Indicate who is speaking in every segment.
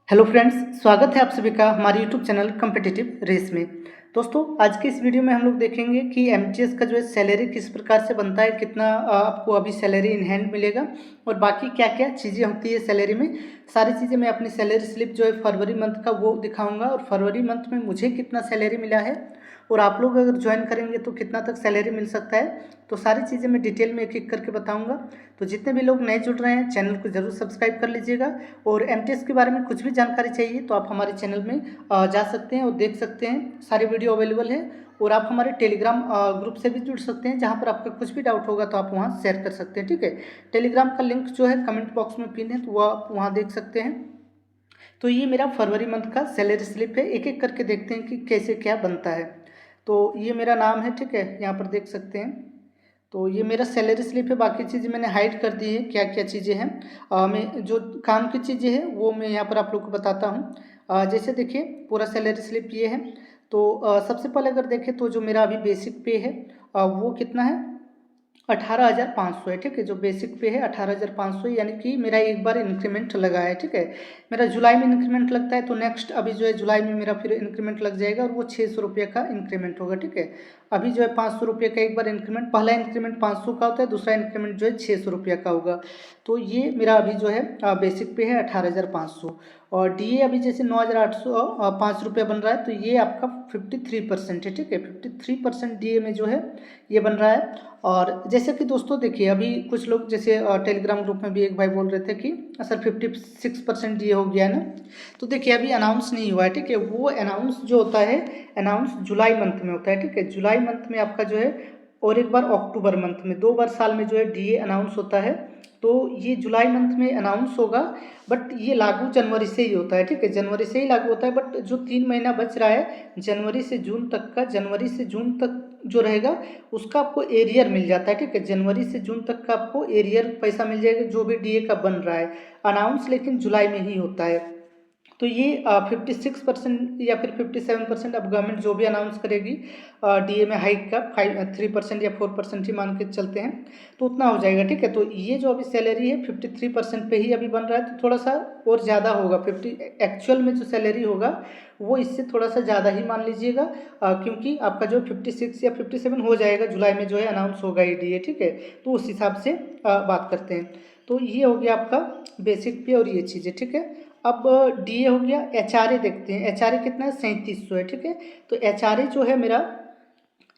Speaker 1: Hello friends, स्वागत है आप सभी का हमारे यूट्यूब चैनल कम्पिटिटिव रेस में। दोस्तों, आज के इस वीडियो में हम लोग देखेंगे कि एमटीएस का जो है सैलरी किस प्रकार से बनता है, कितना आपको अभी सैलरी इन हैंड मिलेगा और बाकी क्या क्या चीज़ें होती है सैलरी में। सारी चीज़ें मैं अपनी सैलरी स्लिप जो है फरवरी मंथ का वो दिखाऊंगा और फरवरी मंथ में मुझे कितना सैलरी मिला है और आप लोग अगर ज्वाइन करेंगे तो कितना तक सैलरी मिल सकता है। तो सारी चीज़ें मैं डिटेल में एक एक करके बताऊंगा। तो जितने भी लोग नए जुड़ रहे हैं चैनल को ज़रूर सब्सक्राइब कर लीजिएगा और एमटीएस के बारे में कुछ भी जानकारी चाहिए तो आप हमारे चैनल में जा सकते हैं और देख सकते हैं। सारी वीडियो अवेलेबल है और आप हमारे टेलीग्राम ग्रुप से भी जुड़ सकते हैं, जहां पर आपका कुछ भी डाउट होगा तो आप वहां शेयर कर सकते हैं। ठीक है, टेलीग्राम का लिंक जो है कमेंट बॉक्स में पिन है, तो वह आप वहाँ देख सकते हैं। तो ये मेरा फरवरी मंथ का सैलरी स्लिप है। एक एक करके देखते हैं कि कैसे क्या बनता है। तो ये मेरा नाम है, ठीक है, यहाँ पर देख सकते हैं। तो ये मेरा सैलरी स्लिप है। बाकी चीज़ें मैंने हाइड कर दी है, क्या क्या चीज़ें हैं। मैं जो काम की चीज़ें हैं वो मैं यहाँ पर आप लोग को बताता हूँ। जैसे देखिए, पूरा सैलरी स्लिप ये है। तो सबसे पहले अगर देखें तो जो मेरा अभी बेसिक पे है वो कितना है, 18,500 है। ठीक है, जो बेसिक पे है 18,500, यानी कि मेरा एक बार इंक्रीमेंट लगा है। ठीक है, मेरा जुलाई में इंक्रीमेंट लगता है तो नेक्स्ट अभी जो है जुलाई में मेरा फिर इंक्रीमेंट लग जाएगा और वो 600 रुपये का इंक्रीमेंट होगा। ठीक है, अभी जो है 500 रुपये का एक बार इंक्रीमेंट, पहला इंक्रीमेंट 500 का होता है, दूसरा इंक्रीमेंट जो है 600 रुपये का होगा। तो ये मेरा अभी जो है बेसिक पे है 18,500 और डीए अभी जैसे 9,805 रुपये बन रहा है, तो ये आपका 53% है। ठीक है, 53% डीए में जो है ये बन रहा है। और जैसे कि दोस्तों देखिए, अभी कुछ लोग जैसे टेलीग्राम ग्रुप में भी एक भाई बोल रहे थे कि सर 56% ये हो गया ना। तो देखिए, अभी अनाउंस नहीं हुआ है। ठीक है, वो अनाउंस जो होता है, अनाउंस जुलाई मंथ में होता है। ठीक है, जुलाई मंथ में आपका जो है और एक बार अक्टूबर मंथ में, 2 बार साल में जो है डीए अनाउंस होता है। तो ये जुलाई मंथ में अनाउंस होगा, बट ये लागू जनवरी से ही होता है। ठीक है, जनवरी से ही लागू होता है, बट जो 3 महीना बच रहा है जनवरी से जून तक का, जनवरी से जून तक जो रहेगा उसका आपको एरियर मिल जाता है। ठीक है, जनवरी से जून तक का आपको एरियर पैसा मिल जाएगा जो भी डीए का बन रहा है। अनाउंस लेकिन जुलाई में ही होता है। तो ये 56% या फिर 57%, अब गवर्नमेंट जो भी अनाउंस करेगी डीए में हाइक का 3% या 4% ही मान के चलते हैं, तो उतना हो जाएगा। ठीक है, तो ये जो अभी सैलरी है 53% पे ही अभी बन रहा है, तो थोड़ा सा और ज़्यादा होगा। 50 एक्चुअल में जो सैलरी होगा वो इससे थोड़ा सा ज़्यादा ही मान लीजिएगा, क्योंकि आपका जो 56 या 57 हो जाएगा, जुलाई में जो है अनाउंस होगा ही डीए। ठीक है, तो उस हिसाब से बात करते हैं। तो ये हो गया आपका बेसिक पे और ये चीज़ें। ठीक है, अब डीए हो गया। एचआरए देखते हैं, एचआरए कितना है, 3700 है। ठीक है, तो एचआरए जो है मेरा,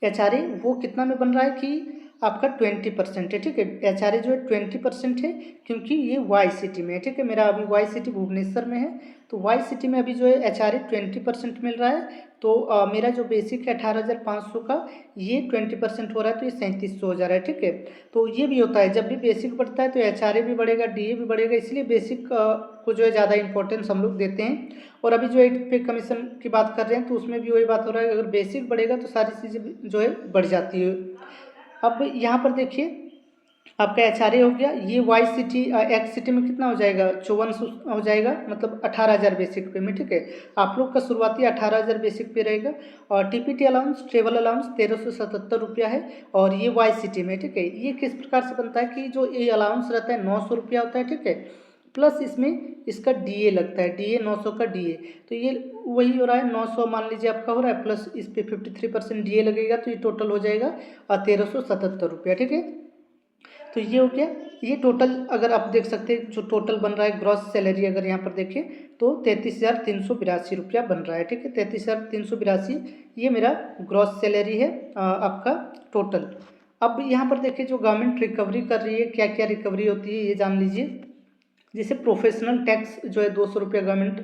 Speaker 1: एचआरए वो कितना में बन रहा है कि आपका 20% है। ठीक है, एचआरए जो है 20% है, क्योंकि ये वाई सिटी में है। ठीक है, मेरा अभी वाई सिटी भुवनेश्वर में है, तो वाई सिटी में अभी जो है एचआरए 20% मिल रहा है। तो मेरा जो बेसिक है 18,500 का, ये 20% हो रहा है, तो ये 3700 हो जा रहा है। ठीक है, तो ये भी होता है, जब भी बेसिक बढ़ता है तो एचआरए भी बढ़ेगा, डीए भी बढ़ेगा, इसलिए बेसिक को जो है ज़्यादा इंपॉर्टेंस हम लोग देते हैं। और अभी जो 8 पे कमीशन की बात कर रहे हैं तो उसमें भी वही बात हो रहा है, अगर बेसिक बढ़ेगा तो सारी चीज़ें जो है बढ़ जाती है। अब यहाँ पर देखिए, आपका एचआरए हो गया। ये वाई सिटी एक्स सिटी में कितना हो जाएगा, 5400 हो जाएगा, मतलब 18,000 बेसिक पे में। ठीक है, आप लोग का शुरुआती 18,000 बेसिक पे रहेगा। और टीपीटी अलाउंस, ट्रेवल अलाउंस 1377 रुपया है और ये वाई सिटी में। ठीक है, ये किस प्रकार से बनता है कि जो ये अलाउंस रहता है 900 रुपया होता है। ठीक है, प्लस इसमें इसका डीए लगता है, डीए 900 का डीए, तो ये वही हो रहा है 900 मान लीजिए आपका हो रहा है, प्लस इस पे 53% डीए लगेगा, तो ये टोटल हो जाएगा 1377 रुपया। ठीक है, तो ये हो गया। ये टोटल अगर आप देख सकते हैं जो टोटल बन रहा है ग्रॉस सैलरी, अगर यहाँ पर देखें तो 33,382 रुपया बन रहा है। ठीक है, 33,382 ये मेरा ग्रॉस सैलरी है आपका टोटल। अब यहाँ पर देखिए, जो गवर्नमेंट रिकवरी कर रही है, क्या क्या रिकवरी होती है ये जान लीजिए। जैसे प्रोफेशनल टैक्स जो है 200 रुपया गवर्नमेंट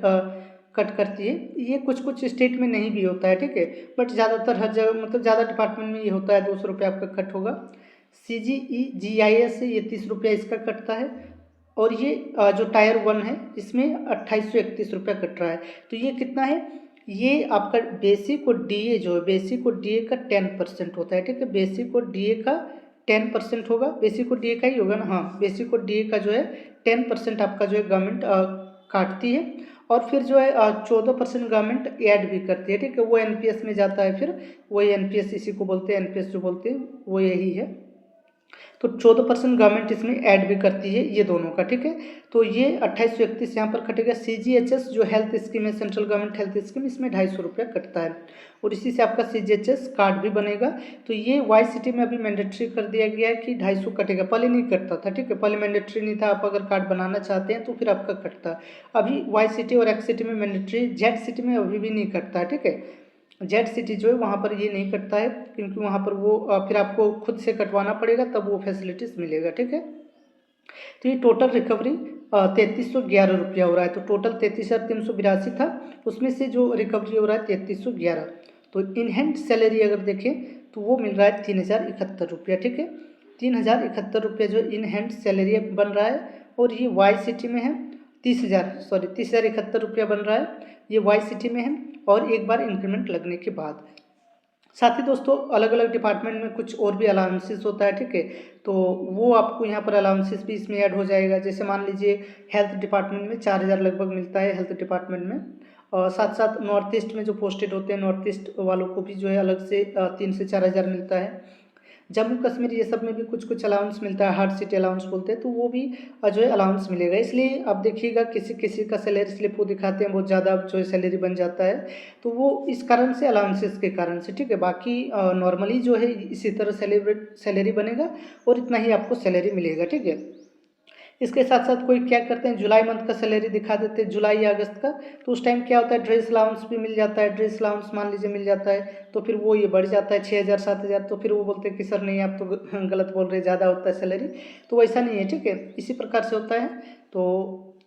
Speaker 1: कट करती है, ये कुछ कुछ स्टेट में नहीं भी होता है। ठीक है, बट ज़्यादातर हर जगह, मतलब ज़्यादा डिपार्टमेंट में ये होता है, 200 रुपया आपका कट होगा। CGE GIS से ये 30 रुपया इसका कटता है। और ये जो टायर 1 है इसमें 2831 रुपया कट रहा है। तो ये कितना है, ये आपका बेसिक और डीए जो है, बेसिक और डीए का 10% होता है। ठीक है, बेसिक और डीए का 10% होगा, बेसिक और डीए का ही होगा ना, हाँ, बेसिक और डीए का जो है 10% आपका जो है गवर्नमेंट काटती है। और फिर जो है 14% गवर्नमेंट ऐड भी करती है। ठीक है, वो एनपीएस में जाता है, फिर वही एनपीएस इसी को बोलते हैं, एनपीएस जो बोलते हैं वो यही है। तो 14% गवर्नमेंट इसमें ऐड भी करती है, ये दोनों का, ठीक है। तो ये 2831 यहाँ पर कटेगा। CGHS जो हेल्थ स्कीम है, सेंट्रल गवर्नमेंट हेल्थ स्कीम, इसमें 250 रुपया कटता है और इसी से आपका CGHS कार्ड भी बनेगा। तो ये वाई सिटी में अभी मैंडेटरी कर दिया गया है कि 250 कटेगा, पहले नहीं कटता था, ठीक है, पहले मैंडेटरी नहीं था, आप अगर कार्ड बनाना चाहते हैं तो फिर आपका कटता। अभी वाई सिटी और एक्स सिटी में मैंडेटरी, जेड सिटी में अभी भी नहीं कटता है, ठीक है। जेड सिटी जो है वहाँ पर ये नहीं कटता है, क्योंकि वहाँ पर वो फिर आपको खुद से कटवाना पड़ेगा, तब वो फैसिलिटीज़ मिलेगा, ठीक है। तो ये टोटल रिकवरी 3311 रुपया हो रहा है। तो टोटल 33,382 था, उसमें से जो रिकवरी हो रहा है 3311। तो इन हैंड सैलरी अगर देखें तो वो मिल रहा है 3071 रुपया, ठीक है। 3071 रुपया जो इन हैंड सैलरी बन रहा है। और ये वाई सिटी में है 30,071 रुपया बन रहा है, ये वाई सिटी में है, और एक बार इंक्रीमेंट लगने के बाद। साथ ही दोस्तों अलग अलग डिपार्टमेंट में कुछ और भी अलाउंसेस होता है, ठीक है। तो वो आपको यहाँ पर अलाउंसेस भी इसमें ऐड हो जाएगा। जैसे मान लीजिए हेल्थ डिपार्टमेंट में 4000 लगभग मिलता है हेल्थ डिपार्टमेंट में, और साथ साथ नॉर्थ ईस्ट में जो पोस्टेड होते हैं, नॉर्थ ईस्ट वालों को भी जो है अलग से 3 से 4000 मिलता है। जम्मू कश्मीर ये सब में भी कुछ कुछ अलाउंस मिलता है, हार्ट सिटी अलाउंस बोलते हैं, तो वो भी जो है अलाउंस मिलेगा। इसलिए आप देखिएगा किसी किसी का सैलरी स्लिप वो दिखाते हैं बहुत ज़्यादा जो है सैलरी बन जाता है, तो वो इस कारण से, अलाउंसेस के कारण से, ठीक है। बाकी नॉर्मली जो है इसी तरह सैलरी बनेगा और इतना ही आपको सैलरी मिलेगा, ठीक है। इसके साथ साथ कोई क्या करते हैं, जुलाई मंथ का सैलरी दिखा देते हैं, जुलाई या अगस्त का, तो उस टाइम क्या होता है, ड्रेस अलाउंस भी मिल जाता है। ड्रेस अलाउंस मान लीजिए मिल जाता है, तो फिर वो ये बढ़ जाता है 6000 7000। तो फिर वो बोलते हैं कि सर नहीं, आप तो गलत बोल रहे, ज़्यादा होता है सैलरी। तो वैसा नहीं है, ठीक है, इसी प्रकार से होता है। तो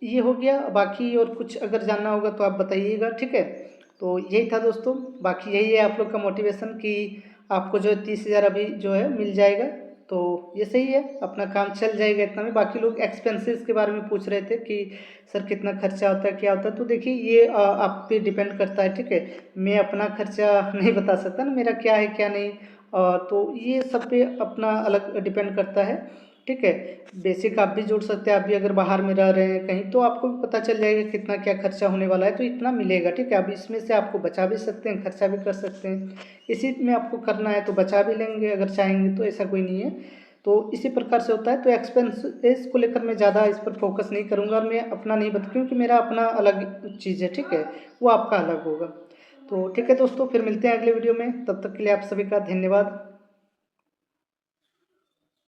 Speaker 1: ये हो गया। बाकी और कुछ अगर जानना होगा तो आप बताइएगा, ठीक है। तो यही था दोस्तों, बाकी यही है आप लोग का मोटिवेशन कि आपको जो है 30,000 अभी जो है मिल जाएगा। तो ये सही है, अपना काम चल जाएगा इतना में। बाकी लोग एक्सपेंसेस के बारे में पूछ रहे थे कि सर कितना खर्चा होता है, क्या होता है। तो देखिए ये आप पे डिपेंड करता है, ठीक है। मैं अपना खर्चा नहीं बता सकता ना, मेरा क्या है क्या नहीं, तो ये सब पे अपना अलग डिपेंड करता है, ठीक है। बेसिक आप भी जोड़ सकते हैं, आप भी अगर बाहर में रह रहे हैं कहीं, तो आपको भी पता चल जाएगा कितना क्या खर्चा होने वाला है, तो इतना मिलेगा, ठीक है। अब इसमें से आपको बचा भी सकते हैं, खर्चा भी कर सकते हैं। इसी में आपको करना है तो बचा भी लेंगे अगर चाहेंगे, तो ऐसा कोई नहीं है। तो इसी प्रकार से होता है। तो एक्सपेंसेस को लेकर मैं ज़्यादा इस पर फोकस नहीं करूँगा, और मैं अपना नहीं बता, क्योंकि मेरा अपना अलग चीज़ है, ठीक है, वो आपका अलग होगा। तो ठीक है दोस्तों, फिर मिलते हैं अगले वीडियो में, तब तक के लिए आप सभी का धन्यवाद।